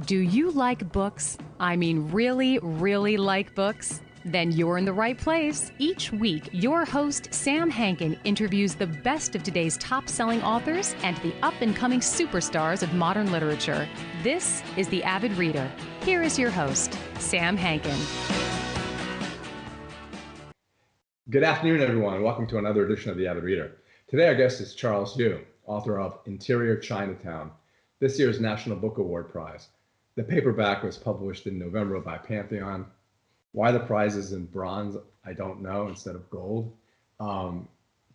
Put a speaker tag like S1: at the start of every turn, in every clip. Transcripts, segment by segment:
S1: Do you like books? I mean, really, really like books? Then you're in the right place. Each week, your host, Sam Hankin, interviews the best of today's top-selling authors and the up-and-coming superstars of modern literature. This is The Avid Reader. Here is your host, Sam Hankin.
S2: Good afternoon, everyone. Welcome to another edition of The Avid Reader. Today, our guest is Charles Yu, author of Interior Chinatown, this year's National Book Award Prize. The paperback was published in November by Pantheon. Why the prize is in bronze, I don't know, instead of gold.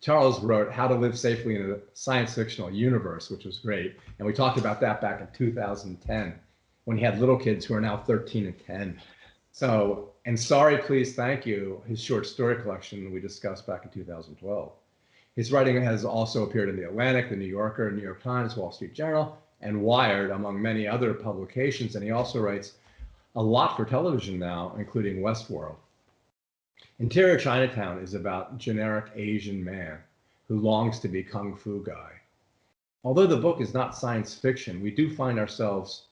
S2: Charles wrote How to Live Safely in a Science Fictional Universe, which was great. And we talked about that back in 2010 when he had little kids who are now 13 and 10. So, and Sorry, Please, Thank You, his short story collection we discussed back in 2012. His writing has also appeared in The Atlantic, The New Yorker, New York Times, Wall Street Journal, and Wired, among many other publications. And he also writes a lot for television now, including Westworld. Interior Chinatown is about generic Asian man who longs to be Kung Fu guy. Although the book is not science fiction, we do find ourselves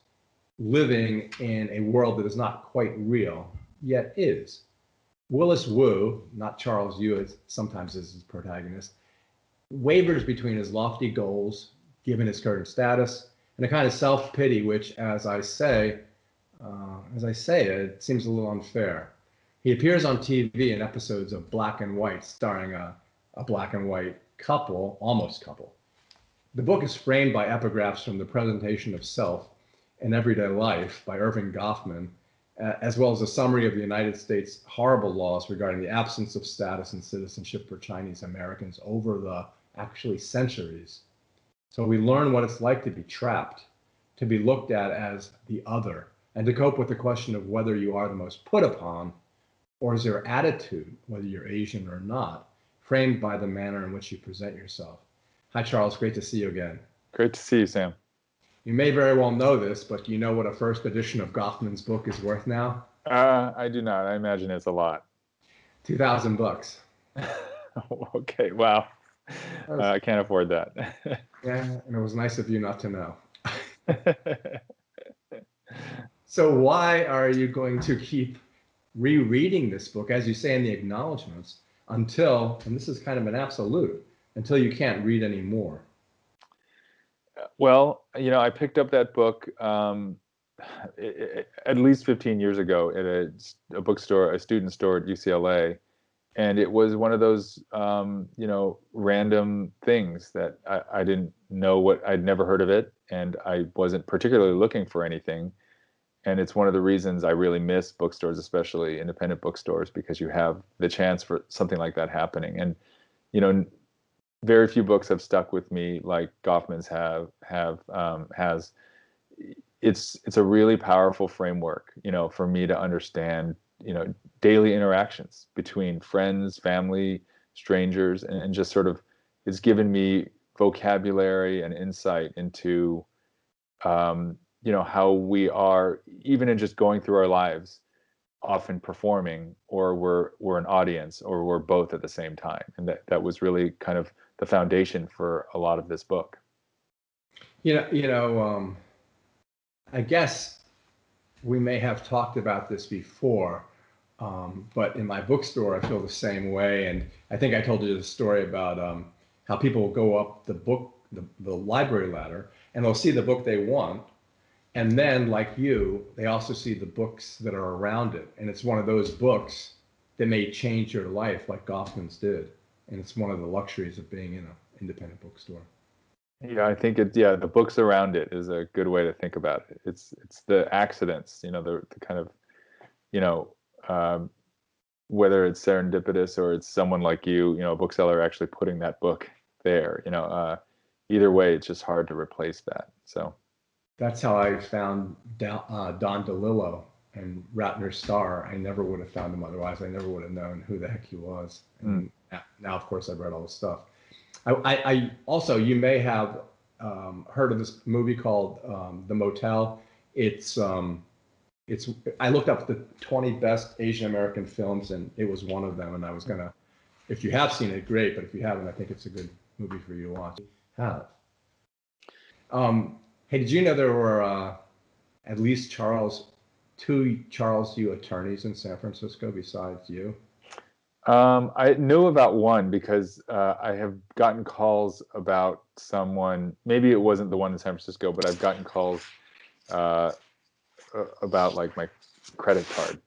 S2: living in a world that is not quite real, yet is. Willis Wu, not Charles Yu, sometimes is his protagonist, wavers between his lofty goals, given his current status, and a kind of self-pity, which, as I say it seems a little unfair. He appears on TV in episodes of Black and White, starring a black and white couple, almost couple. The book is framed by epigraphs from The Presentation of Self in Everyday Life by Irving Goffman, as well as a summary of the United States horrible laws regarding the absence of status and citizenship for Chinese Americans over the actually centuries. So we learn what it's like to be trapped, to be looked at as the other, and to cope with the question of whether you are the most put upon, or is your attitude, whether you're Asian or not, framed by the manner in which you present yourself. Hi, Charles. Great to see you again.
S3: Great to see you, Sam.
S2: You may very well know this, but do you know what a first edition of Goffman's book is worth now?
S3: I do not. I imagine it's a lot.
S2: $2,000.
S3: Okay, wow. I can't afford that.
S2: Yeah, and it was nice of you not to know. So why are you going to keep rereading this book, as you say in the acknowledgments, until, and this is kind of an absolute, until you can't read anymore?
S3: Well, I picked up that book at least 15 years ago at a bookstore, a student store at UCLA. And it was one of those, random things that I didn't know I'd never heard of it. And I wasn't particularly looking for anything. And it's one of the reasons I really miss bookstores, especially independent bookstores, because you have the chance for something like that happening. And, very few books have stuck with me like Goffman's has. It's a really powerful framework, for me to understand, daily interactions between friends, family, strangers, and just sort of, it's given me vocabulary and insight into, how we are, even in just going through our lives, often performing, or we're an audience, or we're both at the same time. And that was really kind of the foundation for a lot of this book.
S2: I guess we may have talked about this before, but in my bookstore, I feel the same way. And I think I told you the story about how people will go up the library ladder, and they'll see the book they want. And then, like you, they also see the books that are around it. And it's one of those books that may change your life, like Goffman's did. And it's one of the luxuries of being in an independent bookstore.
S3: Yeah, I think the books around it is a good way to think about it. It's the accidents, the kind of, whether it's serendipitous or it's someone like you, a bookseller actually putting that book there, either way, it's just hard to replace that. So
S2: that's how I found Don DeLillo and Ratner's Star. I never would have found him otherwise. I never would have known who the heck he was. And now, of course, I've read all the stuff. I also, you may have heard of this movie called The Motel. I looked up the 20 best Asian American films, and it was one of them. And I was gonna, if you have seen it, great. But if you haven't, I think it's a good movie for you to watch. Hey, did you know there were at least two Charles Yu attorneys in San Francisco besides you?
S3: I knew about one because I have gotten calls about someone. Maybe it wasn't the one in San Francisco, but I've gotten calls uh, about like my credit card,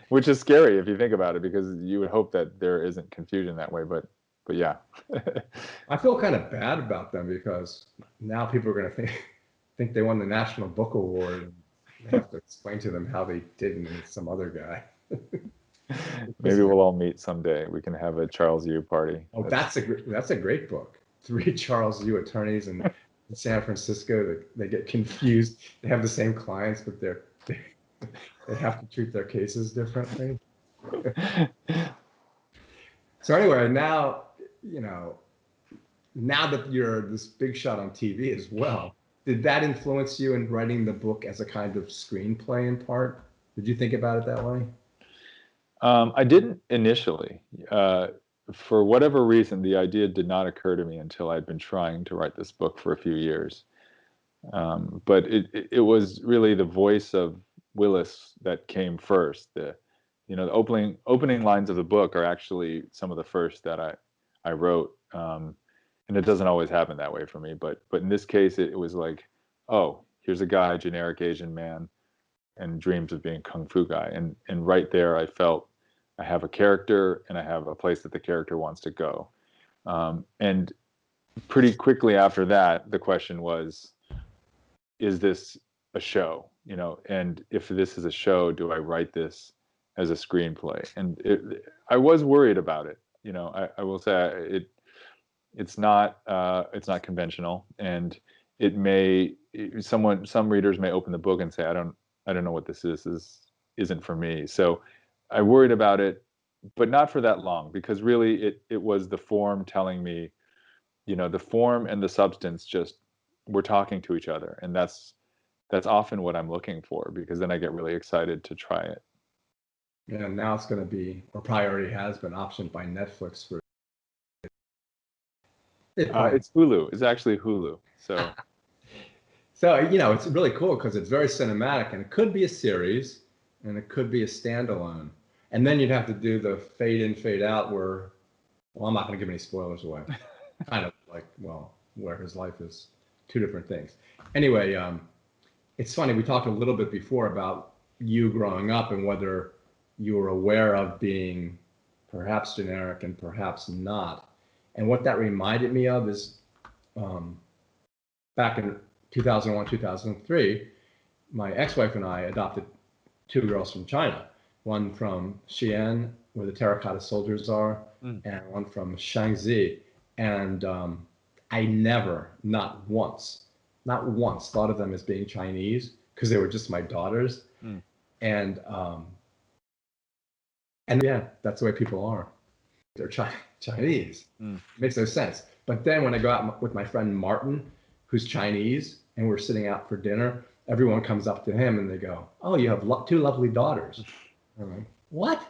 S3: which is scary if you think about it, because you would hope that there isn't confusion that way. But yeah.
S2: I feel kind of bad about them because now people are going to think they won the National Book Award. And they have to explain to them how they didn't, and it's some other guy.
S3: Maybe we'll all meet someday. We can have a Charles Yu party.
S2: Oh, that's a great book. Three Charles Yu attorneys in San Francisco. They get confused. They have the same clients, but they have to treat their cases differently. So anyway, now that you're this big shot on TV as well, did that influence you in writing the book as a kind of screenplay in part? Did you think about it that way?
S3: I didn't initially. For whatever reason, the idea did not occur to me until I'd been trying to write this book for a few years. But it was really the voice of Willis that came first. The opening lines of the book are actually some of the first that I wrote. And it doesn't always happen that way for me. But in this case, it was like, oh, here's a guy, generic Asian man, and dreams of being a kung fu guy. And right there, I felt I have a character and I have a place that the character wants to go. And pretty quickly after that, the question was, is this a show? And if this is a show, do I write this as a screenplay? And I was worried about it. I will say it's not conventional, and some readers may open the book and say, I don't know what this is. This isn't for me. So I worried about it, but not for that long, because really it was the form telling me, the form and the substance just were talking to each other. And that's often what I'm looking for, because then I get really excited to try it.
S2: Yeah, now it's going to be, or probably already has been, optioned by Netflix for.
S3: It's Hulu. It's actually Hulu. So.
S2: So, it's really cool because it's very cinematic, and it could be a series and it could be a standalone. And then you'd have to do the fade in, fade out where, well, I'm not going to give any spoilers away. Kind of like, well, where his life is two different things. Anyway, it's funny. We talked a little bit before about you growing up and whether you were aware of being perhaps generic and perhaps not. And what that reminded me of is back in 2001, 2003, my ex-wife and I adopted two girls from China, one from Xi'an, where the terracotta soldiers are, and one from Shaanxi. And I never, not once thought of them as being Chinese, because they were just my daughters. And yeah, that's the way people are. They're Chinese. It makes no sense. But then when I go out with my friend Martin, who's Chinese, and we're sitting out for dinner, everyone comes up to him and they go, "Oh, you have two lovely daughters." I'm like, "What?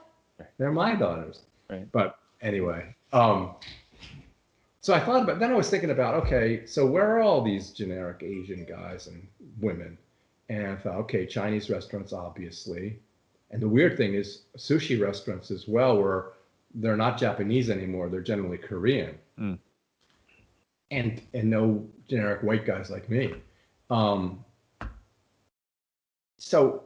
S2: They're my daughters."
S3: Right.
S2: But anyway, so I thought about, then I was thinking about, okay, so where are all these generic Asian guys and women? And I thought, okay, Chinese restaurants, obviously. And the weird thing is sushi restaurants as well, where they're not Japanese anymore. They're generally Korean. And no generic white guys like me. So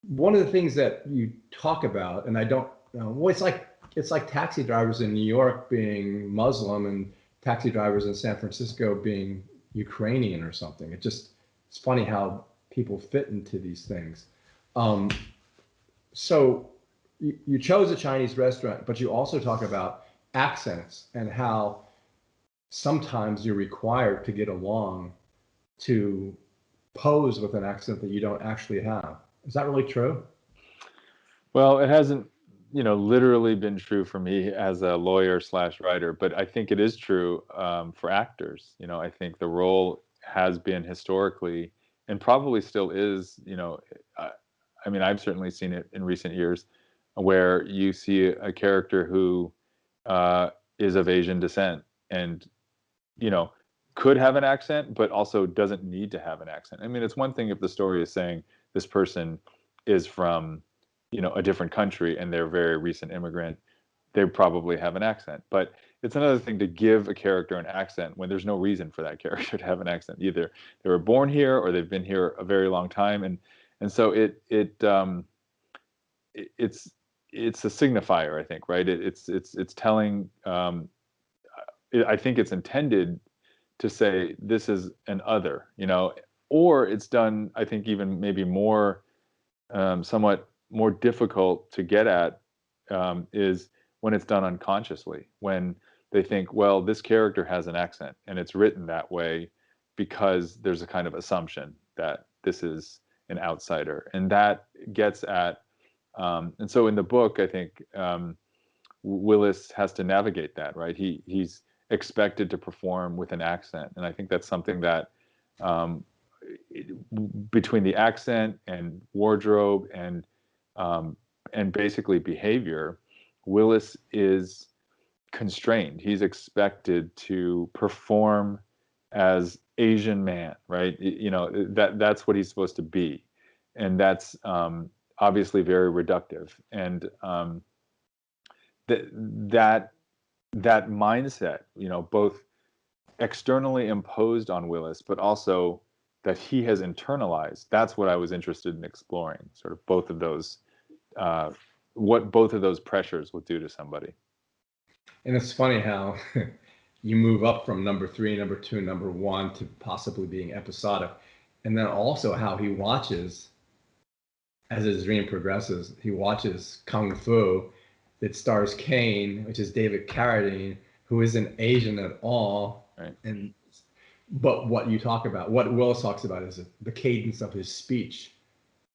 S2: one of the things that you talk about, and I don't know, well, it's like taxi drivers in New York being Muslim and taxi drivers in San Francisco being Ukrainian or something. It's funny how people fit into these things. So you chose a Chinese restaurant, but you also talk about accents and how sometimes you're required to get along to pose with an accent that you don't actually have. Is that really true?
S3: Well, it hasn't, literally been true for me as a lawyer/writer, but I think it is true for actors. I think the role has been historically, and probably still is, I mean, I've certainly seen it in recent years, where you see a character who is of Asian descent, and could have an accent, but also doesn't need to have an accent. I mean, it's one thing if the story is saying this person is from, a different country and they're a very recent immigrant, they probably have an accent. But it's another thing to give a character an accent when there's no reason for that character to have an accent. Either they were born here or they've been here a very long time, and so it's a signifier, I think, right? It's telling. I think it's intended to say this is an other, or it's done, I think, even maybe more, somewhat more difficult to get at, is when it's done unconsciously, when they think, well, this character has an accent and it's written that way because there's a kind of assumption that this is an outsider, and that gets at, and so in the book, I think, Willis has to navigate that, right? He's expected to perform with an accent, and I think that's something that, between the accent and wardrobe and basically behavior, Willis is constrained. He's expected to perform as Asian man, right? That's what he's supposed to be, and that's obviously very reductive. And that mindset, both externally imposed on Willis, but also that he has internalized. That's what I was interested in exploring. Sort of both of those, what both of those pressures will do to somebody.
S2: And it's funny how you move up from number 3, number 2, number 1 to possibly being episodic, and then also how he watches, as his dream progresses, he watches Kung Fu that stars Kane, which is David Carradine, who isn't Asian at all.
S3: Right.
S2: But what you talk about, what Willis talks about, is the cadence of his speech,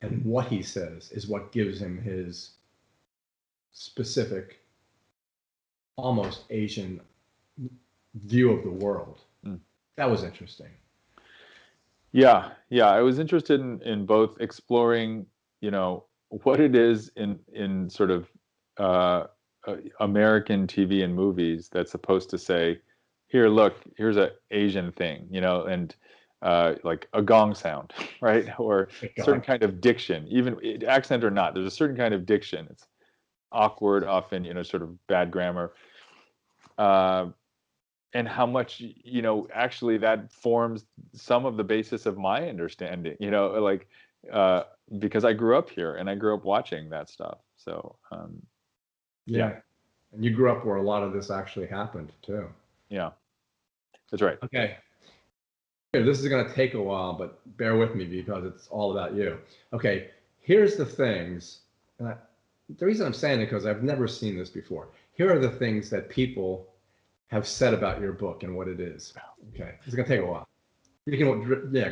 S2: and what he says is what gives him his specific, almost Asian view of the world. That was interesting.
S3: Yeah. I was interested in both exploring, what it is in sort of American TV and movies that's supposed to say, here, look, here's an Asian thing, and like a gong sound, right? Or a certain kind of diction, even accent or not, there's a certain kind of diction. It's awkward, often, sort of bad grammar. And how much, actually that forms some of the basis of my understanding, because I grew up here and I grew up watching that stuff. So,
S2: yeah. And you grew up where a lot of this actually happened too.
S3: Yeah, that's right.
S2: Okay. This is going to take a while, but bear with me because it's all about you. Okay. Here's the things. The reason I'm saying it because I've never seen this before. Here are the things that people have said about your book and what it is. Okay. It's going to take a while. You can,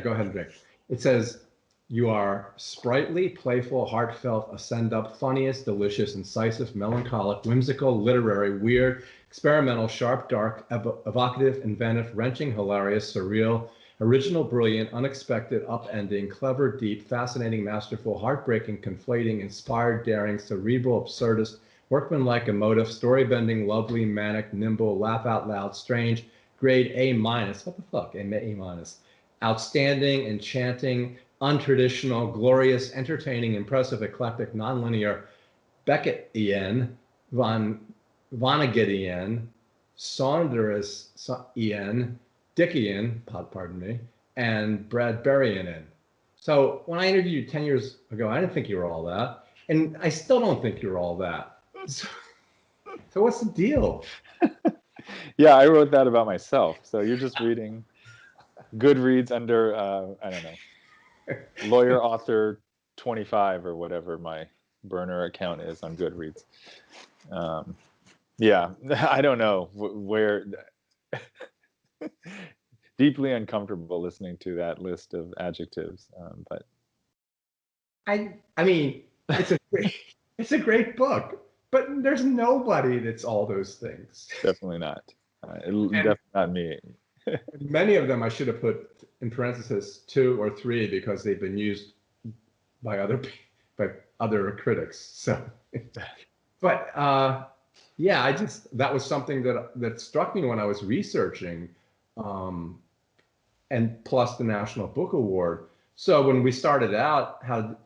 S2: go ahead and drink. It says, you are sprightly, playful, heartfelt, ascend up, funniest, delicious, incisive, melancholic, whimsical, literary, weird, experimental, sharp, dark, evocative, inventive, wrenching, hilarious, surreal, original, brilliant, unexpected, upending, clever, deep, fascinating, masterful, heartbreaking, conflating, inspired, daring, cerebral, absurdist, workmanlike, emotive, story-bending, lovely, manic, nimble, laugh out loud, strange, grade A-. What the fuck? A-. Outstanding, enchanting, untraditional, glorious, entertaining, impressive, eclectic, nonlinear, Beckettian, Vonnegutian, Saunders-ian, Dickian, pardon me, and Bradburyian. So when I interviewed you 10 years ago, I didn't think you were all that. And I still don't think you're all that. So what's the deal?
S3: Yeah, I wrote that about myself. So you're just reading Goodreads under, I don't know, lawyer author 25 or whatever my burner account is on Goodreads. Yeah, I don't know where. Deeply uncomfortable listening to that list of adjectives, but
S2: I mean, it's a great book, but there's nobody that's all those things.
S3: Definitely not. Definitely not me.
S2: Many of them I should have put in parentheses 2 or 3 because they've been used by other critics. So, but yeah, that was something that struck me when I was researching and plus the National Book Award. So when we started out, how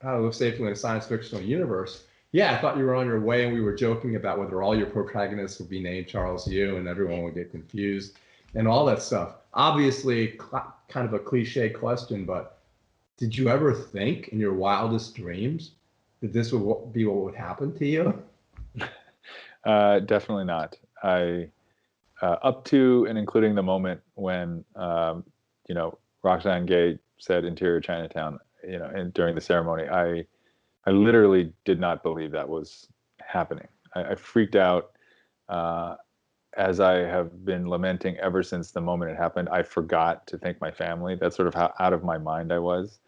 S2: to live safely in a science fictional universe, yeah, I thought you were on your way, and we were joking about whether all your protagonists would be named Charles Yu, and everyone would get confused and all that stuff. Obviously, kind of a cliche question, but did you ever think in your wildest dreams that this would be what would happen to you?
S3: Definitely not. I up to and including the moment when Roxane Gay said "Interior Chinatown," and during the ceremony, I literally did not believe that was happening. I freaked out, as I have been lamenting ever since the moment it happened. I forgot to thank my family. That's sort of how out of my mind I was,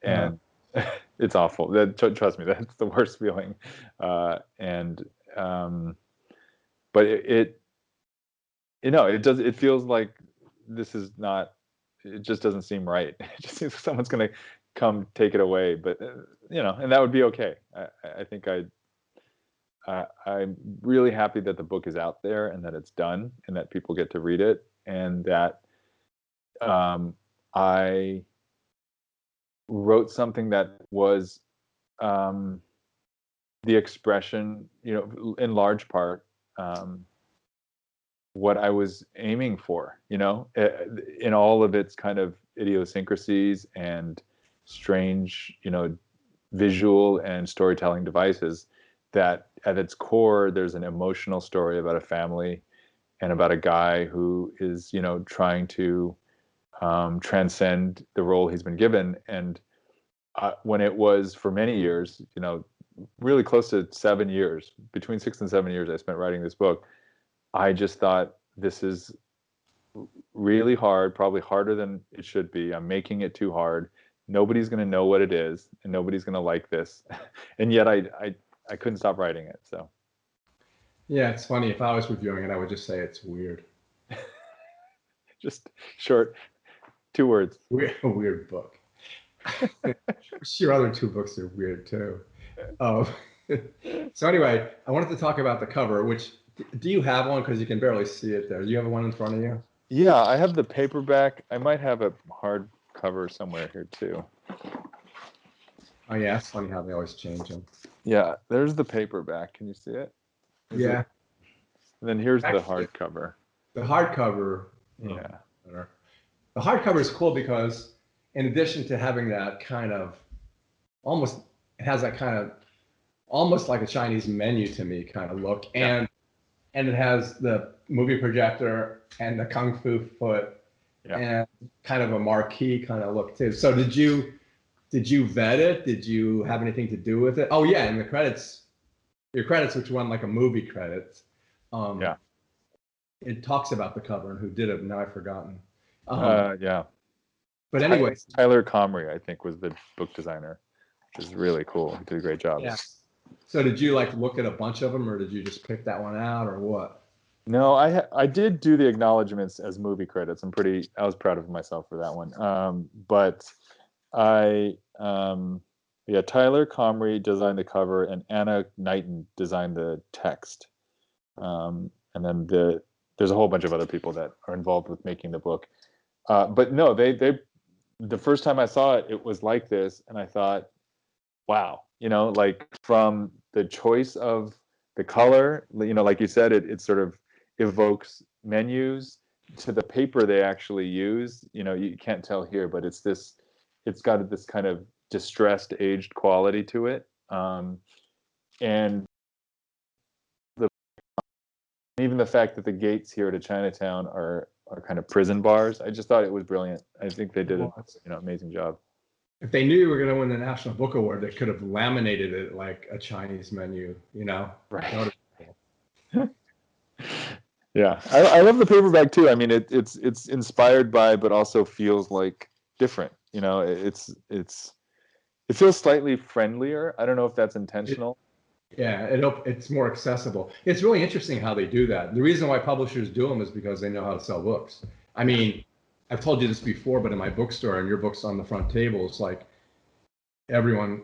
S3: and it's awful. Trust me, that's the worst feeling. But it feels like this is not. It just doesn't seem right. It just seems like someone's going to come take it away, but and that would be okay. I think I'm really happy that the book is out there and that it's done and that people get to read it, and that I wrote something that was the expression, in large part, what I was aiming for, in all of its kind of idiosyncrasies and strange, visual and storytelling devices, that at its core, there's an emotional story about a family and about a guy who is, trying to transcend the role he's been given. And when it was for many years, really close to 7 years, between 6 and 7 years I spent writing this book, I just thought, this is really hard, probably harder than it should be. I'm making it too hard. Nobody's going to know what it is, and nobody's going to like this. And yet I couldn't stop writing it. So
S2: Yeah, it's funny. If I was reviewing it, I would just say it's weird.
S3: Just short, 2 words.
S2: Weird book. Your other 2 books are weird too. So anyway, I wanted to talk about the cover, which, do you have one? Because you can barely see it there. Do you have one in front of you?
S3: Yeah, I have the paperback. I might have a hardcover somewhere here too.
S2: Oh yeah, it's funny how they always change them.
S3: Yeah, there's the paperback. Can you see it?
S2: Yeah.
S3: And then here's the hardcover.
S2: The hardcover.
S3: Yeah.
S2: The hardcover is cool because, in addition to having that kind of almost like a Chinese menu to me kind of look, and it has the movie projector and the kung fu foot, and kind of a marquee kind of look too. So did you vet it? Did you have anything to do with it? Oh yeah, and the credits, your credits, which run like a movie credits. It talks about the cover and who did it. Now I've forgotten.
S3: Yeah.
S2: But anyway,
S3: Tyler Comrie, I think, was the book designer, which is really cool. He did a great job.
S2: Yeah. So did you look at a bunch of them, or did you just pick that one out, or what?
S3: No, I did do the acknowledgments as movie credits. I was proud of myself for that one. But Tyler Comrie designed the cover, and Anna Knighton designed the text. And then there's a whole bunch of other people that are involved with making the book. But no, the first time I saw it, it was like this, and I thought, wow, from the choice of the color, like you said, it sort of evokes menus, to the paper they actually use. You can't tell here, but it's got this kind of distressed, aged quality to it. And even the fact that the gates here to Chinatown are kind of prison bars, I just thought it was brilliant. I think they did an amazing job.
S2: If they knew you were going to win the National Book Award, they could have laminated it like a Chinese menu,
S3: Right. Yeah, I love the paperback too. I mean, it's inspired by, but also feels like different. It feels slightly friendlier. I don't know if that's intentional.
S2: It's more accessible. It's really interesting how they do that. The reason why publishers do them is because they know how to sell books. I mean, I've told you this before, but in my bookstore, and your book's on the front table, it's like everyone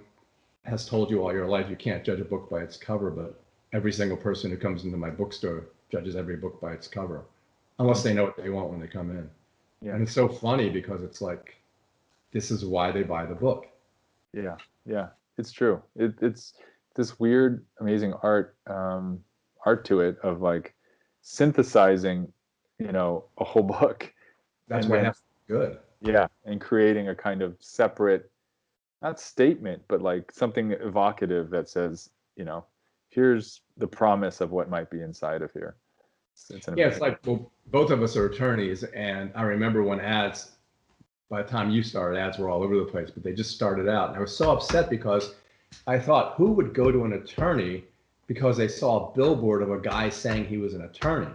S2: has told you all your life you can't judge a book by its cover, but every single person who comes into my bookstore judges every book by its cover, unless they know what they want when they come in.
S3: Yeah.
S2: And it's so funny because it's like, this is why they buy the book.
S3: Yeah. Yeah. It's true. It's this weird, amazing art to it of like synthesizing, a whole book,
S2: That's
S3: and
S2: why it
S3: then
S2: has to be good.
S3: yeah, and creating a kind of separate, not statement, but like something evocative that says, here's the promise of what might be inside of here. It's an
S2: Yeah, it's
S3: amazing.
S2: like, well, both of us are attorneys, and I remember when ads, by the time you started, ads were all over the place, but they just started out. And I was so upset because I thought, who would go to an attorney because they saw a billboard of a guy saying he was an attorney?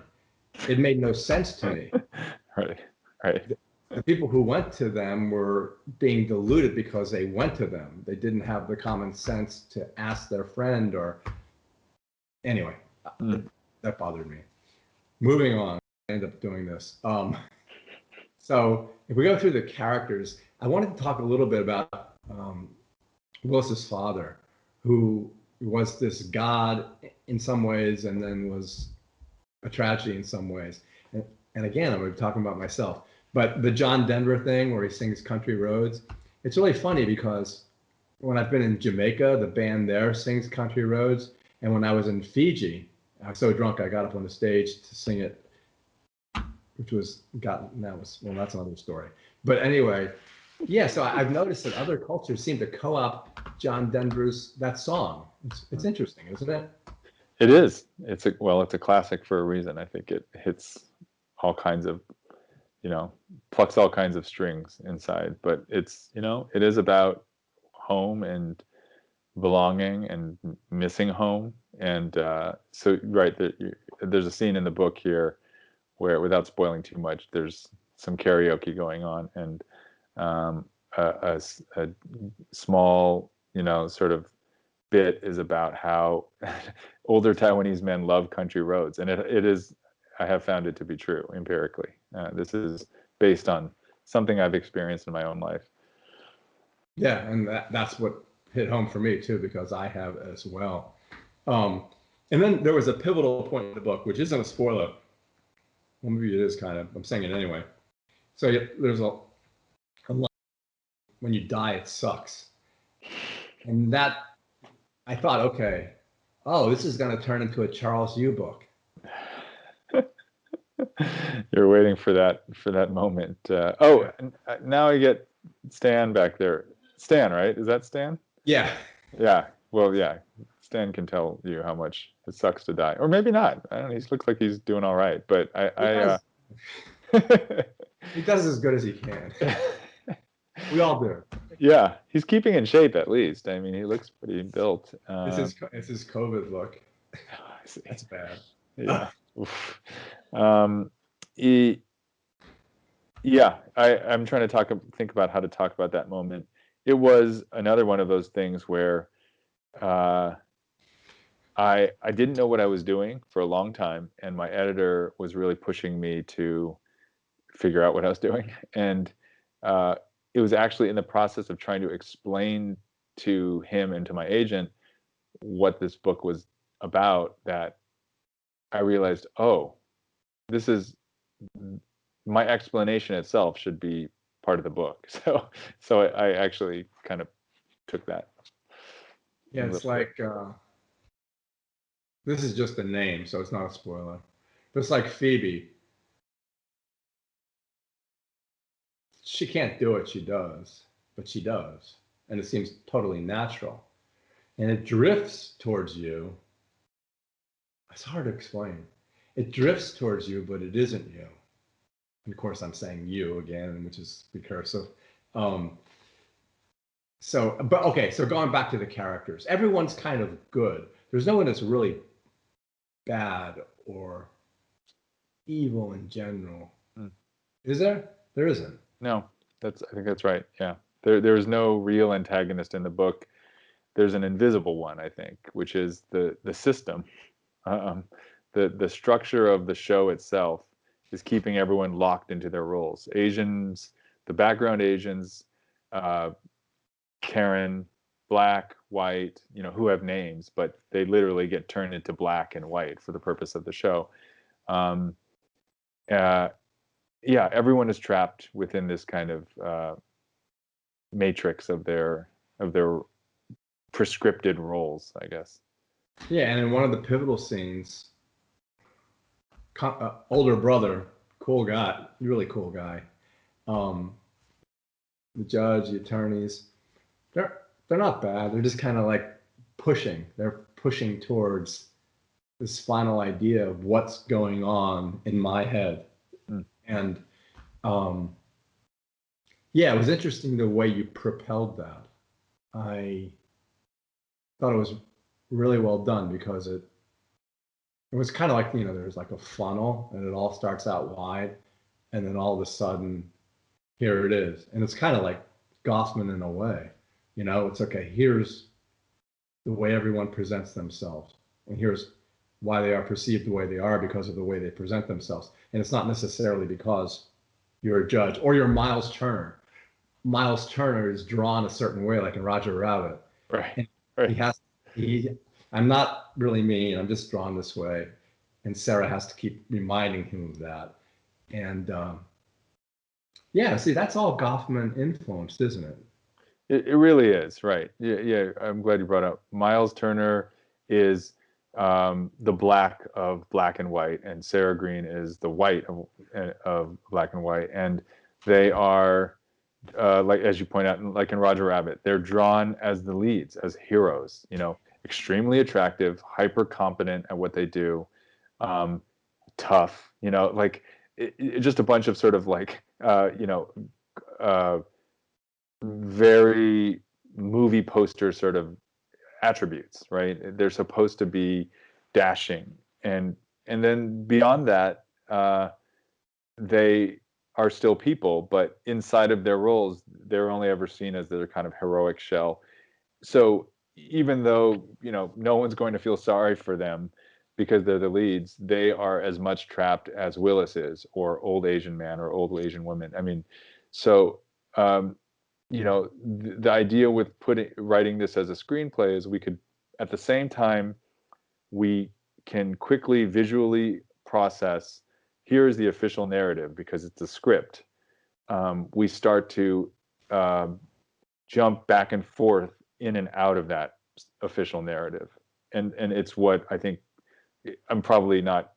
S2: It made no sense to me.
S3: Right, right.
S2: The people who went to them were being deluded because they went to them. They didn't have the common sense to ask their friend, or anyway,
S3: Mm.
S2: that bothered me. Moving on, I ended up doing this. So if we go through the characters, I wanted to talk a little bit about Willis's father, who was this god in some ways and then was a tragedy in some ways. And again, I'm going to be talking about myself. But the John Denver thing where he sings Country Roads, it's really funny because when I've been in Jamaica, the band there sings Country Roads. And when I was in Fiji, I was so drunk I got up on the stage to sing it, which was well, that's another story. But anyway, yeah, so I've noticed that other cultures seem to co-opt John Denver's that song. It's interesting, isn't it?
S3: It is. It's a classic for a reason. I think it hits all kinds of, plucks all kinds of strings inside. But it is about home and belonging and missing home. And so, right, there's a scene in the book here where, without spoiling too much, there's some karaoke going on, and a small, sort of bit is about how older Taiwanese men love country roads, and it is. I have found it to be true empirically. This is based on something I've experienced in my own life.
S2: Yeah, and that's what hit home for me too, because I have as well. Um, and then there was a pivotal point in the book, which isn't a spoiler. Well, maybe it is kind of. I'm saying it anyway. So there's a line, when you die, it sucks. And that, I thought, okay, oh, this is going to turn into a Charles Yu book.
S3: You're waiting for that moment. Now I get Stan back there. Stan, right? Is that Stan?
S2: Yeah.
S3: Yeah. Well, yeah. Stan can tell you how much it sucks to die, or maybe not. I don't know. He looks like he's doing all right, but
S2: he does as good as he can. We all do.
S3: Yeah, he's keeping in shape at least. I mean, he looks pretty built.
S2: It's his COVID look.
S3: I see.
S2: That's bad.
S3: Yeah. Yeah, I'm trying to think about how to talk about that moment. It was another one of those things where I didn't know what I was doing for a long time, and my editor was really pushing me to figure out what I was doing. And it was actually in the process of trying to explain to him and to my agent what this book was about that I realized, oh, this is my explanation itself should be part of the book. So I actually kind of took that.
S2: Yeah, it's like this is just a name, so it's not a spoiler. But it's like Phoebe. She can't do it, she does, but she does. And it seems totally natural. And it drifts towards you. It's hard to explain. It drifts towards you, but it isn't you. And of course, I'm saying you again, which is recursive. So going back to the characters, everyone's kind of good. There's no one that's really bad or evil in general. Is there? There isn't.
S3: No, I think that's right. Yeah. There is no real antagonist in the book. There's an invisible one, I think, which is the system. The structure of the show itself is keeping everyone locked into their roles. Asians, the background Asians, Karen, black, white, who have names, but they literally get turned into black and white for the purpose of the show. yeah, everyone is trapped within this kind of matrix of their prescripted roles, I guess.
S2: Yeah, and in one of the pivotal scenes, older brother, cool guy, really cool guy. The judge, the attorneys, they're not bad. They're just kind of like pushing. They're pushing towards this final idea of what's going on in my head. And yeah, it was interesting the way you propelled that. I thought it was really well done because it was kind of like, there's like a funnel and it all starts out wide and then all of a sudden here it is. And it's kind of like Goffman in a way, it's okay. Here's the way everyone presents themselves. And here's why they are perceived the way they are because of the way they present themselves. And it's not necessarily because you're a judge or you're Miles Turner. Miles Turner is drawn a certain way, like in Roger Rabbit.
S3: Right.
S2: And I'm not really mean. I'm just drawn this way. And Sarah has to keep reminding him of that. And yeah, see, that's all Goffman influenced, isn't it?
S3: It really is, right. Yeah, I'm glad you brought up. Miles Turner is the black of black and white, and Sarah Green is the white of black and white. And they are, like, as you point out, like in Roger Rabbit, they're drawn as the leads, as heroes, extremely attractive, hyper competent at what they do, tough, like just a bunch of sort of like, very movie poster sort of attributes, right? They're supposed to be dashing, and then beyond that, they are still people, but inside of their roles, they're only ever seen as their kind of heroic shell. So even though no one's going to feel sorry for them because they're the leads, they are as much trapped as Willis is, or old Asian man, or old Asian woman. I mean, so the idea with writing this as a screenplay is we could, at the same time, we can quickly visually process, here's the official narrative because it's a script. We start to jump back and forth in and out of that official narrative. And it's what I think, I'm probably not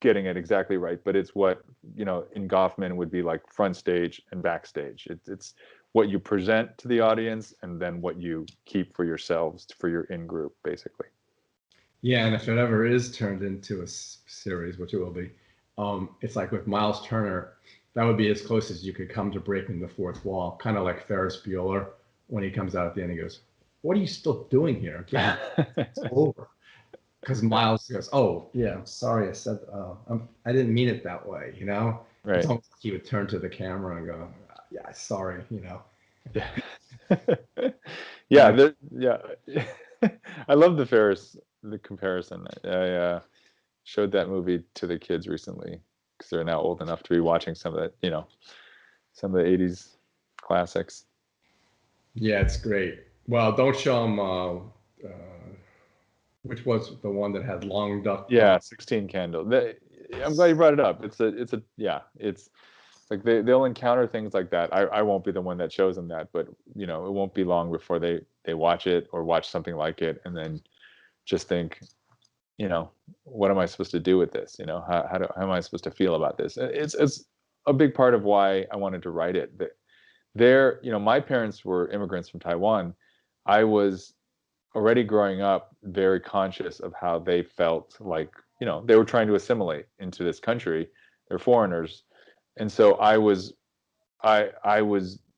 S3: getting it exactly right, but it's what, in Goffman would be like front stage and backstage. It's what you present to the audience and then what you keep for yourselves, for your in-group, basically.
S2: Yeah, and if it ever is turned into a series, which it will be, it's like with Miles Turner, that would be as close as you could come to breaking the fourth wall, kind of like Ferris Bueller when he comes out at the end, he goes, "What are you still doing here? Yeah, it's over." Because Miles goes, "Oh, yeah, I'm sorry I said, I didn't mean it that way,
S3: Right.
S2: It's almost like he would turn to the camera and go, "Yeah, sorry,
S3: Yeah. Yeah. I love the comparison. I showed that movie to the kids recently because they're now old enough to be watching some of that, some of the 80s classics.
S2: Yeah, it's great. Well, don't show them, which was the one that had long duck.
S3: Yeah, 16 Candle. I'm glad you brought it up. It's like they'll encounter things like that. I won't be the one that shows them that, but it won't be long before they watch it or watch something like it and then just think, what am I supposed to do with this? How am I supposed to feel about this? It's a big part of why I wanted to write it. My parents were immigrants from Taiwan. I was already growing up very conscious of how they felt like, they were trying to assimilate into this country. They're foreigners. And so I was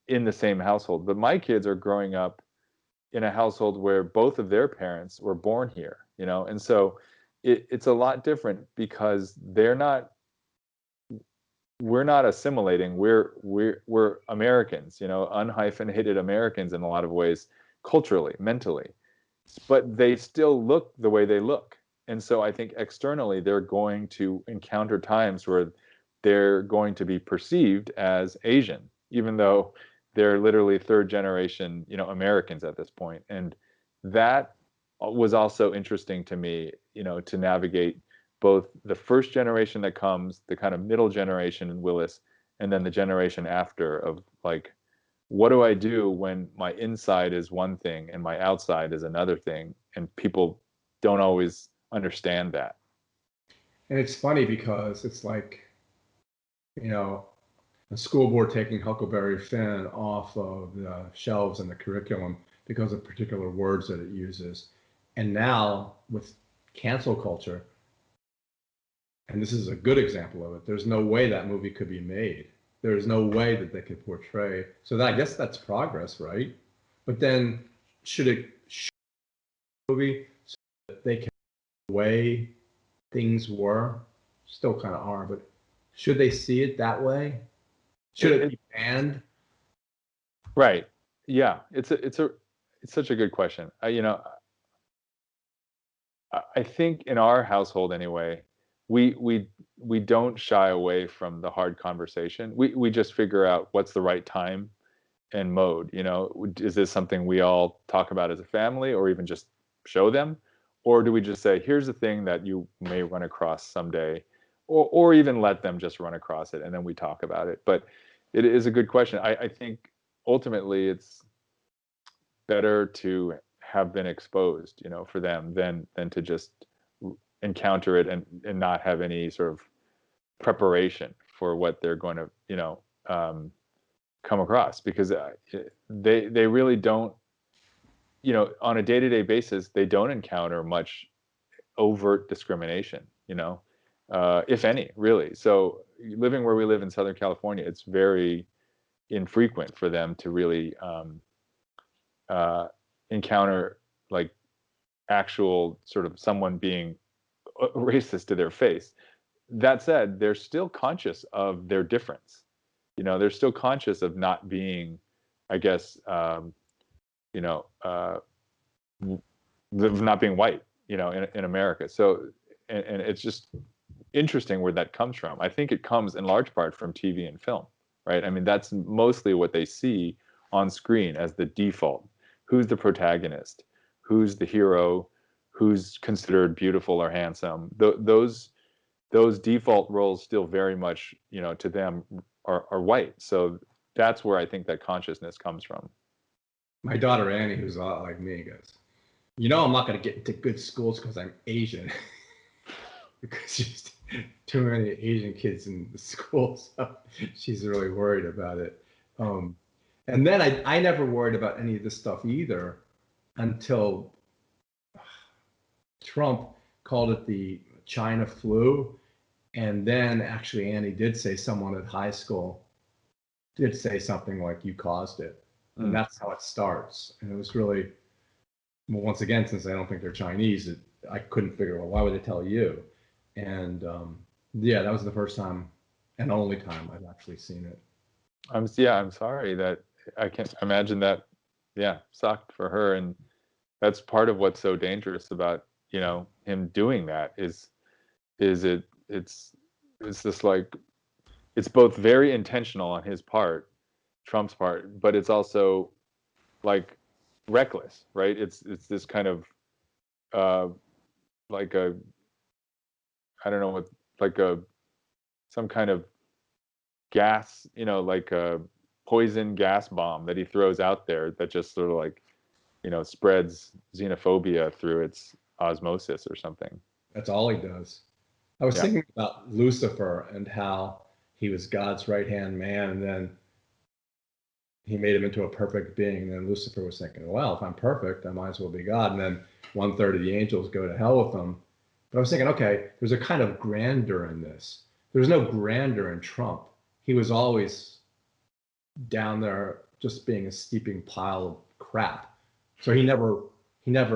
S3: in the same household, but my kids are growing up in a household where both of their parents were born here, and so it's a lot different because we're not assimilating. We're Americans, unhyphenated Americans in a lot of ways, culturally, mentally, but they still look the way they look. And so I think externally they're going to encounter times where they're going to be perceived as Asian, even though they're literally third generation, Americans at this point. And that was also interesting to me, to navigate both the first generation that comes, the kind of middle generation in Willis, and then the generation after of like, what do I do when my inside is one thing and my outside is another thing? And people don't always understand that.
S2: And it's funny because it's like, you know, the school board taking Huckleberry Finn off of the shelves in the curriculum because of particular words that it uses. And now with cancel culture, and this is a good example of it, there's no way that movie could be made. There's no way that they could portray. So that, I guess that's progress, right? But then should a movie so that they can the way things were, still kind of are, but should they see it that way? Should it be banned?
S3: Right. Yeah. It's such a good question. I think in our household anyway, we don't shy away from the hard conversation. We just figure out what's the right time and mode. Is this something we all talk about as a family, or even just show them, or do we just say, here's the thing that you may run across someday, or even let them just run across it and then we talk about it. But it is a good question. I think ultimately it's better to have been exposed, for them than to just encounter it and not have any sort of preparation for what they're going to, come across, because they really don't, on a day-to-day basis, they don't encounter much overt discrimination, if any, really. So living where we live in Southern California, it's very infrequent for them to really encounter like actual sort of someone being racist to their face. That said, they're still conscious of their difference. They're still conscious of not being, I guess, not being white, in America. So, and it's just interesting where that comes from. I think it comes in large part from TV and film, right? I mean, that's mostly what they see on screen as the default. Who's the protagonist? Who's the hero? Who's considered beautiful or handsome? Those default roles still very much, to them are white. So that's where I think that consciousness comes from.
S2: My daughter Annie, who's a lot like me, goes, I'm not going to get into good schools because I'm Asian. Because there's too many Asian kids in the schools. So she's really worried about it. And then I never worried about any of this stuff either until Trump called it the China flu. And then actually Annie did say someone at high school did say something like, you caused it. And that's how it starts. And it was really, well, once again, since I don't think they're Chinese, I couldn't figure, well, why would they tell you? And yeah, that was the first time and only time I've actually seen it.
S3: I'm sorry that I can't imagine that. Yeah, sucked for her. And that's part of what's so dangerous about, him doing that is it's this like, it's both very intentional on his part, Trump's part, but it's also like reckless, right? It's this kind of like a, I don't know what, like some kind of gas, like a poison gas bomb that he throws out there that just sort of like, spreads xenophobia through its osmosis or something.
S2: That's all he does. I was thinking about Lucifer and how he was God's right-hand man, and then he made him into a perfect being. And then Lucifer was thinking, well, if I'm perfect, I might as well be God. And then 1/3 of the angels go to hell with him. But I was thinking, okay, there's a kind of grandeur in this. There's no grandeur in Trump. He was always down there just being a steeping pile of crap. So he never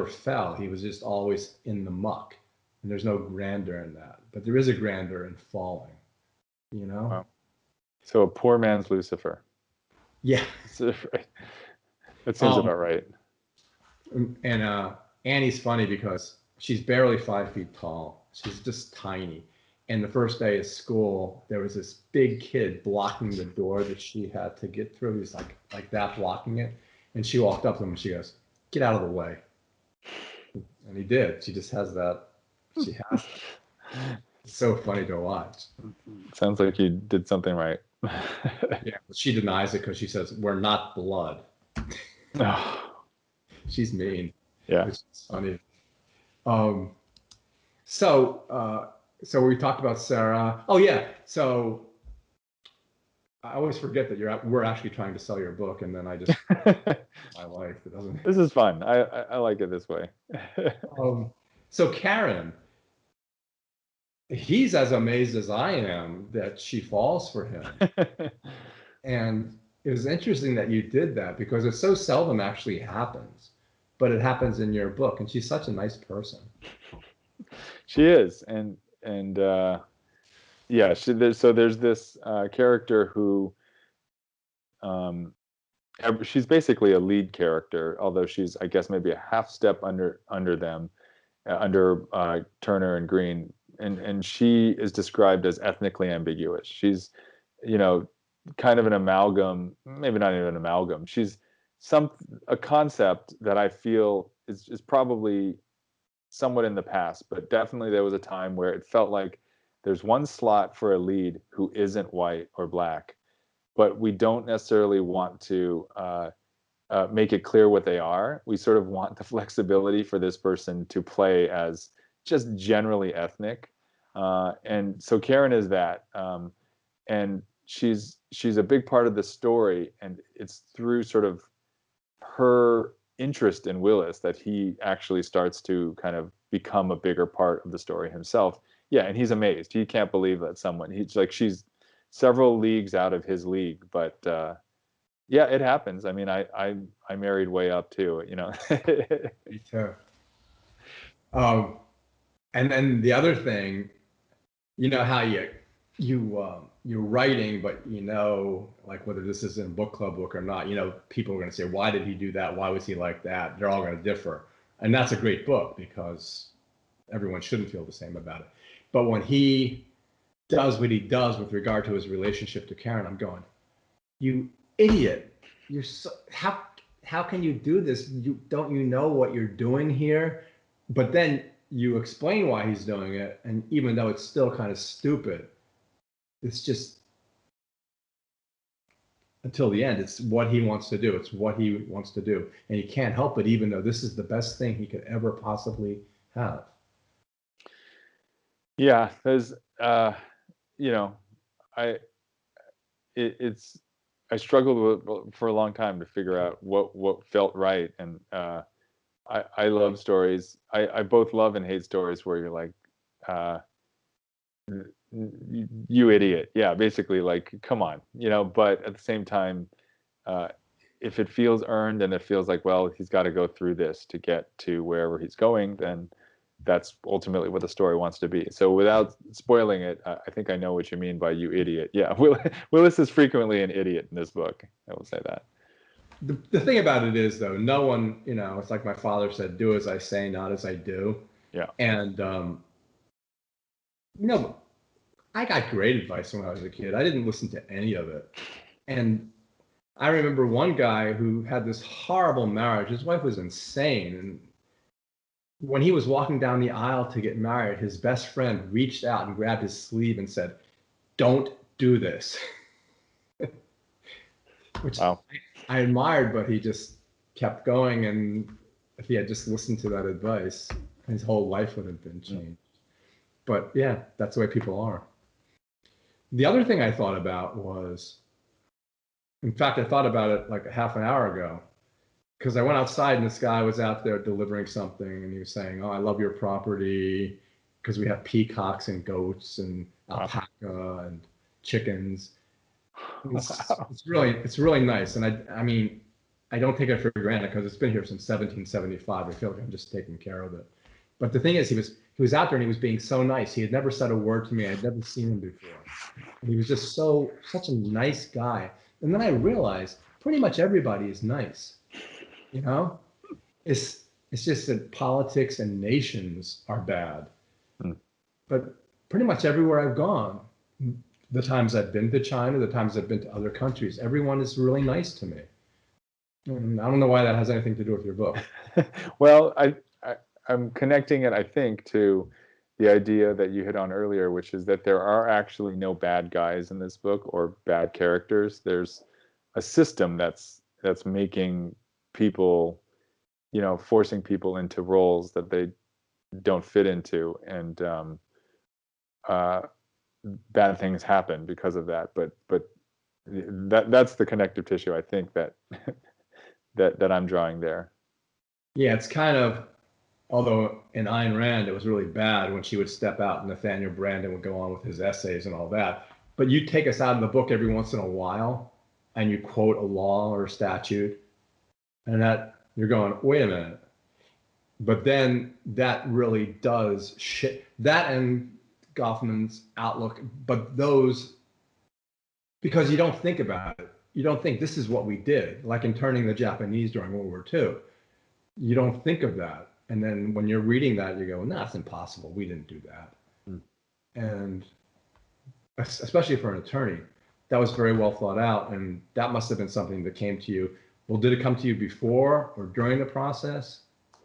S2: fell. He was just always in the muck. And there's no grandeur in that. But there is a grandeur in falling, Wow.
S3: So a poor man's Lucifer.
S2: Yeah.
S3: That seems about right.
S2: And Annie's funny because she's barely 5 feet tall. She's just tiny. And the first day of school, there was this big kid blocking the door that she had to get through. He's like that, blocking it. And she walked up to him and she goes, "Get out of the way." And he did. She just has that. She has it. It's so funny to watch.
S3: Sounds like you did something right.
S2: Yeah, but she denies it because she says, we're not blood. She's mean.
S3: Yeah.
S2: Which is funny. Um, so we talked about Sarah. Oh yeah. So I always forget that we're actually trying to sell your book, and then I just my life. It doesn't.
S3: This is fun. I like it this way.
S2: So Karen, he's as amazed as I am that she falls for him. And it was interesting that you did that because it so seldom actually happens, but it happens in your book. And she's such a nice person.
S3: She is, and yeah. So there's this character who, she's basically a lead character, although she's, I guess, maybe a half step under them, under Turner and Green, and she is described as ethnically ambiguous. She's, kind of an amalgam, maybe not even an amalgam. She's a concept that I feel is probably somewhat in the past, but definitely there was a time where it felt like there's one slot for a lead who isn't white or black, but we don't necessarily want to make it clear what they are. We sort of want the flexibility for this person to play as just generally ethnic. And so Karen is that. And she's a big part of the story, and it's through sort of her interest in Willis that he actually starts to kind of become a bigger part of the story himself. Yeah, and he's amazed. He can't believe that he's like, she's several leagues out of his league, but yeah, it happens. I mean, I married way up too,
S2: Me too. And then the other thing, how you're writing, but like whether this is in a book club book or not, people are going to say, why did he do that? Why was he like that? They're all going to differ. And that's a great book because everyone shouldn't feel the same about it. But when he does what he does with regard to his relationship to Karen, I'm going, you idiot. You're so, how can you do this? Don't you know what you're doing here? But then you explain why he's doing it, and even though it's still kind of stupid, it's just until the end, it's what he wants to do. It's what he wants to do, and he can't help it, even though this is the best thing he could ever possibly have.
S3: Yeah, there's I struggled for a long time to figure out what felt right, and I love stories. I both love and hate stories where you're like, you idiot. Yeah, basically, like, come on, but at the same time, if it feels earned and it feels like, well, he's got to go through this to get to wherever he's going, then that's ultimately what the story wants to be. So without spoiling it, I think I know what you mean by you idiot. Yeah, Willis is frequently an idiot in this book. I will say that.
S2: The thing about it is, though, no one, it's like my father said, do as I say, not as I do.
S3: Yeah.
S2: And, I got great advice when I was a kid. I didn't listen to any of it. And I remember one guy who had this horrible marriage. His wife was insane. And when he was walking down the aisle to get married, his best friend reached out and grabbed his sleeve and said, "Don't do this." Which
S3: wow.
S2: I admired, but he just kept going. And if he had just listened to that advice, his whole life would have been changed. But yeah, that's the way people are. The other thing I thought about was, in fact, I thought about it like a half an hour ago, because I went outside and this guy was out there delivering something, and he was saying, "Oh, I love your property because we have peacocks and goats and alpaca and chickens." It's really nice. And I mean, I don't take it for granted because it's been here since 1775. I feel like I'm just taking care of it. But the thing is, he was out there and he was being so nice. He had never said a word to me. I'd never seen him before. And he was just such a nice guy. And then I realized pretty much everybody is nice. It's just that politics and nations are bad. But pretty much everywhere I've gone, the times I've been to China, the times I've been to other countries, everyone is really nice to me. And I don't know why that has anything to do with your book.
S3: Well, I'm connecting it, I think, to the idea that you hit on earlier, which is that there are actually no bad guys in this book or bad characters. There's a system that's making people, forcing people into roles that they don't fit into, and uh, bad things happen because of that. But that's the connective tissue, I think, that that I'm drawing there.
S2: Yeah, it's kind of, although in Ayn Rand it was really bad when she would step out and Nathaniel Branden would go on with his essays and all that. But you take us out of the book every once in a while and you quote a law or a statute, and that you're going, wait a minute. But then that really does shit. That and Goffman's Outlook, but those, because you don't think about it. You don't think this is what we did, like interning the Japanese during World War II. You don't think of that. And then when you're reading that, you go, no, that's impossible. We didn't do that. And especially for an attorney, that was very well thought out. And that must have been something that came to you. Well, did it come to you before or during the process?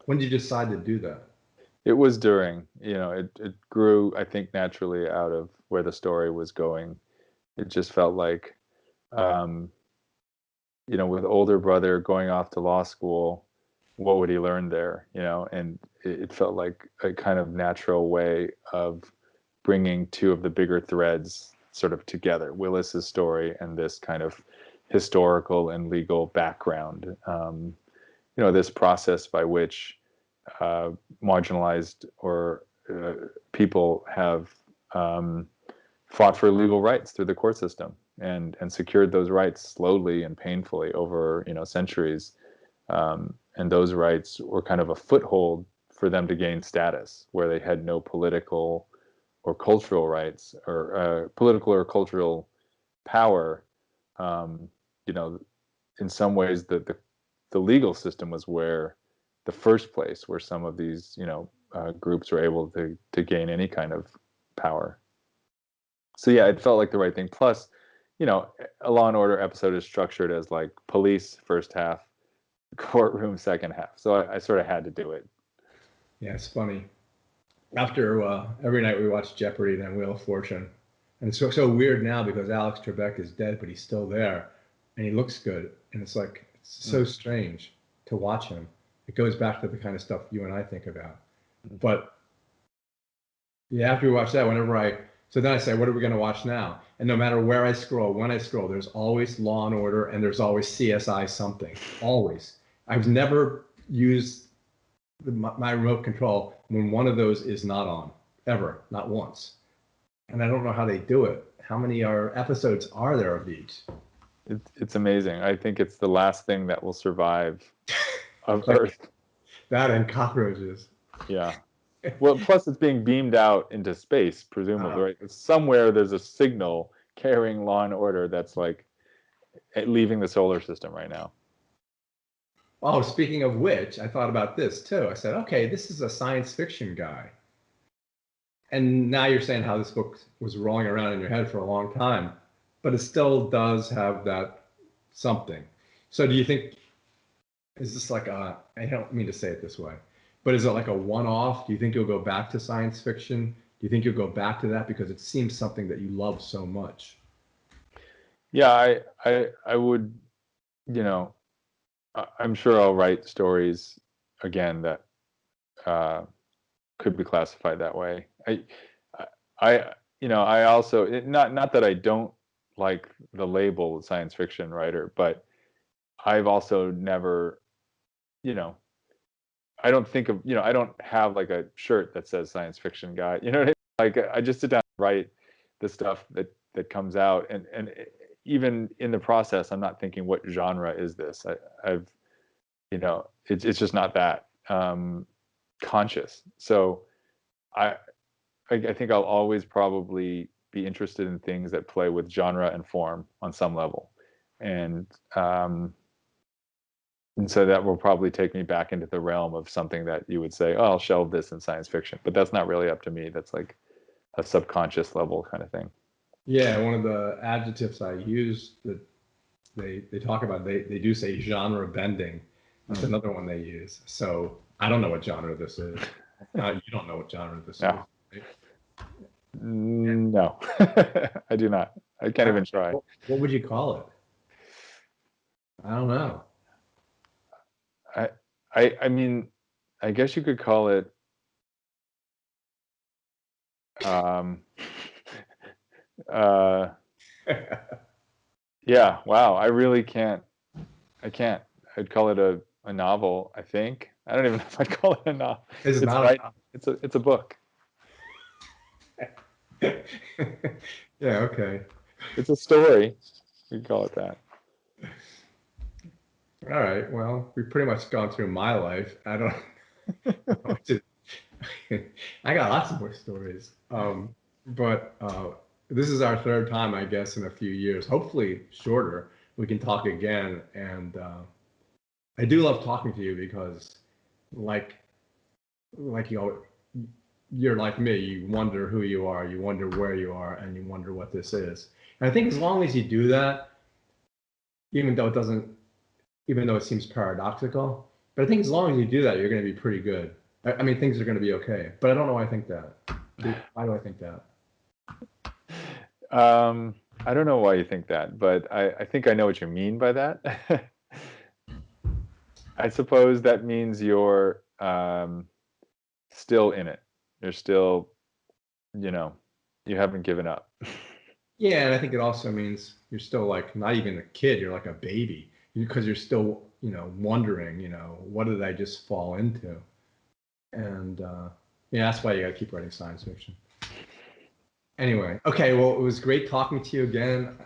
S2: When did you decide to do that?
S3: It was during, it grew, I think, naturally out of where the story was going. It just felt like, with older brother going off to law school, what would he learn there? And it felt like a kind of natural way of bringing two of the bigger threads sort of together, Willis's story and this kind of historical and legal background. This process by which marginalized or people have fought for legal rights through the court system and secured those rights slowly and painfully over centuries. And those rights were kind of a foothold for them to gain status where they had no political or cultural rights or political or cultural power. In some ways, the legal system was where the first place where some of these groups were able to gain any kind of power. So yeah, it felt like the right thing. Plus, a Law and Order episode is structured as like police first half, courtroom second half. So I sort of had to do it.
S2: Yeah, it's funny. After every night we watch Jeopardy, then Wheel of Fortune, and it's so weird now because Alex Trebek is dead, but he's still there, and he looks good, and it's like it's so strange to watch him. It goes back to the kind of stuff you and I think about. But yeah, after we watch that, so then I say, what are we going to watch now? And no matter where I scroll, when I scroll, there's always Law and Order and there's always CSI something. Always. I've never used my remote control when one of those is not on, ever, not once. And I don't know how they do it. How many episodes are there of each?
S3: It's amazing. I think it's the last thing that will survive of Earth.
S2: That and cockroaches.
S3: Yeah. Well, plus it's being beamed out into space, presumably, right? Somewhere there's a signal carrying Law and Order that's like leaving the solar system right now.
S2: Oh, speaking of which, I thought about this too. I said, okay, this is a science fiction guy. And now you're saying how this book was rolling around in your head for a long time, but it still does have that something. So do you think, is this like I don't mean to say it this way, but is it like a one-off? Do you think you'll go back to science fiction? Do you think you'll go back to that because it seems something that you love so much?
S3: Yeah, I would, I'm sure I'll write stories again that could be classified that way. I also, not that I don't like the label science fiction writer, but I've also never, I don't think of, I don't have like a shirt that says science fiction guy. You know what I mean? Like I just sit down and write the stuff that comes out, and even in the process, I'm not thinking what genre is this. I've, it's just not that conscious. So I think I'll always probably be interested in things that play with genre and form on some level, and so that will probably take me back into the realm of something that you would say, oh, I'll shelve this in science fiction. But that's not really up to me. That's like a subconscious level kind of thing.
S2: Yeah, one of the adjectives I use that they talk about, they do say genre bending. That's another one they use. So I don't know what genre this is. You don't know what genre this is.
S3: No, I do not. I can't even try.
S2: What would you call it? I don't know.
S3: I mean, I guess you could call it. Yeah. Wow. I really can't. I can't. I'd call it a novel. I think. I don't even know if I'd call it a novel.
S2: It's
S3: It's
S2: not.
S3: right. It's a book.
S2: Yeah. Okay.
S3: It's a story. We call it that.
S2: All right. Well, we've pretty much gone through my life. I don't. I got lots of more stories. But this is our third time, I guess, in a few years. Hopefully shorter. We can talk again. And I do love talking to you because, like you're like me. You wonder who you are. You wonder where you are, and you wonder what this is. And I think as long as you do that, even though it seems paradoxical, but I think as long as you do that, you're going to be pretty good. I mean, things are going to be okay. But I don't know why I think that. Why do I think that?
S3: I don't know why you think that, but I think I know what you mean by that. I suppose that means you're still in it. You're still, you haven't given up.
S2: Yeah, and I think it also means you're still like not even a kid. You're like a baby because you're still, wondering, what did I just fall into? And yeah, that's why you got to keep writing science fiction. Anyway, okay, well, it was great talking to you again.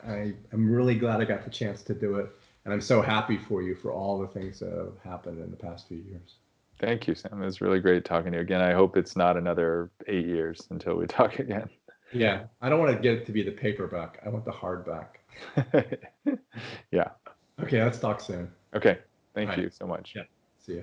S2: I'm really glad I got the chance to do it. And I'm so happy for you for all the things that have happened in the past few years.
S3: Thank you, Sam. It was really great talking to you again. I hope it's not another 8 years until we talk again.
S2: Yeah, I don't want to get it to be the paperback. I want the hardback.
S3: Yeah.
S2: Okay, let's talk soon.
S3: Okay. Thank you so much.
S2: Yeah. See ya.